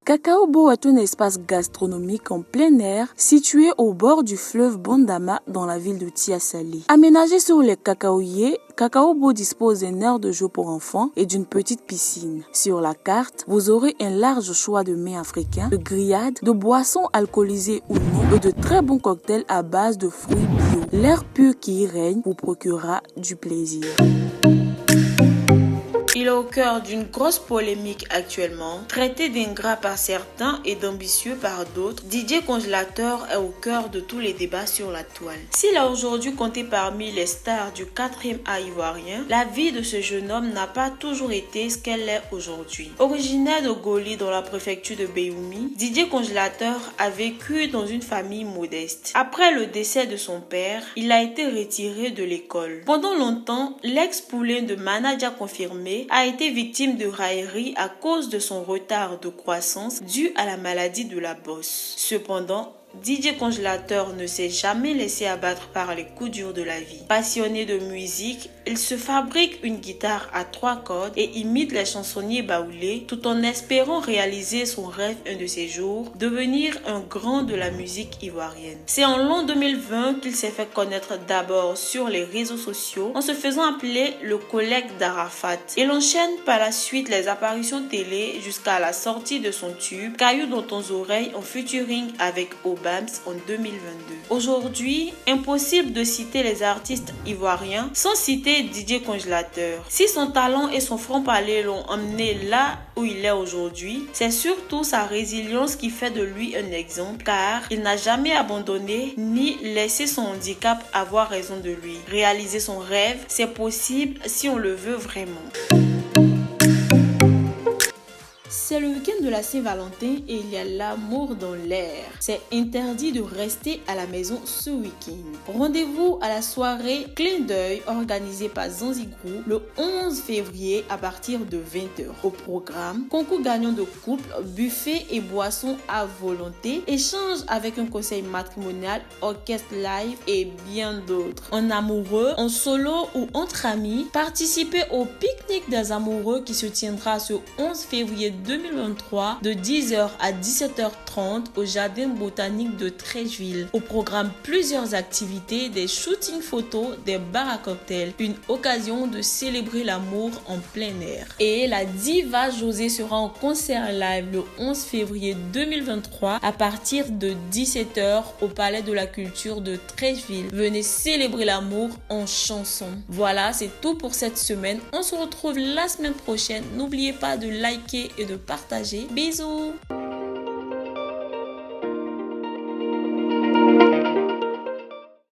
Kakaobo est un espace gastronomique en plein air situé au bord du fleuve Bondama dans la ville de Tiasalé. Aménagé sur les cacaoyers, Kakaobo dispose d'un aire de jeu pour enfants et d'une petite piscine. Sur la carte, vous aurez un large choix de mets africains, de grillades, de boissons alcoolisées ou non et de très bons cocktails à base de fruits bio. L'air pur qui y règne vous procurera du plaisir. Il est au cœur d'une grosse polémique actuellement. Traité d'ingrat par certains et d'ambitieux par d'autres, Didier Congélateur est au cœur de tous les débats sur la toile. S'il a aujourd'hui compté parmi les stars du 4e art ivoirien, la vie de ce jeune homme n'a pas toujours été ce qu'elle est aujourd'hui. Originaire de Goli dans la préfecture de Béoumi, Didier Congélateur a vécu dans une famille modeste. Après le décès de son père, il a été retiré de l'école. Pendant longtemps, l'ex-poulain de Manadia confirmé a été victime de railleries à cause de son retard de croissance dû à la maladie de la bosse. Cependant, Didier Congélateur ne s'est jamais laissé abattre par les coups durs de la vie. Passionné de musique, il se fabrique une guitare à 3 cordes et imite les chansonniers baoulés tout en espérant réaliser son rêve un de ces jours, devenir un grand de la musique ivoirienne. C'est en l'an 2020 qu'il s'est fait connaître d'abord sur les réseaux sociaux en se faisant appeler le collègue d'Arafat. Il enchaîne par la suite les apparitions télé jusqu'à la sortie de son tube Caillou dans ton oreille en featuring avec Obams en 2022. Aujourd'hui, impossible de citer les artistes ivoiriens sans citer Didier Congélateur. Si son talent et son franc-parler l'ont emmené là où il est aujourd'hui, c'est surtout sa résilience qui fait de lui un exemple, car il n'a jamais abandonné ni laissé son handicap avoir raison de lui. Réaliser son rêve, c'est possible si on le veut vraiment. C'est le week-end de la Saint-Valentin et il y a l'amour dans l'air. C'est interdit de rester à la maison ce week-end. Rendez-vous à la soirée Clin d'œil organisée par Zanzigrou le 11 février à partir de 20h. Au programme, concours gagnant de couple, buffet et boissons à volonté, échange avec un conseil matrimonial, orchestre live et bien d'autres. En amoureux, en solo ou entre amis, participez au pique-nique des amoureux qui se tiendra ce 11 février 2023 de 10h à 17h30 au jardin botanique de Treichville. Au programme, plusieurs activités, des shootings photos, des bars à cocktails, une occasion de célébrer l'amour en plein air. Et la diva José sera en concert live le 11 février 2023 à partir de 17h au Palais de la Culture de Treichville. Venez célébrer l'amour en chanson. Voilà, c'est tout pour cette semaine. On se retrouve la semaine prochaine. N'oubliez pas de liker et de partager. Bisous!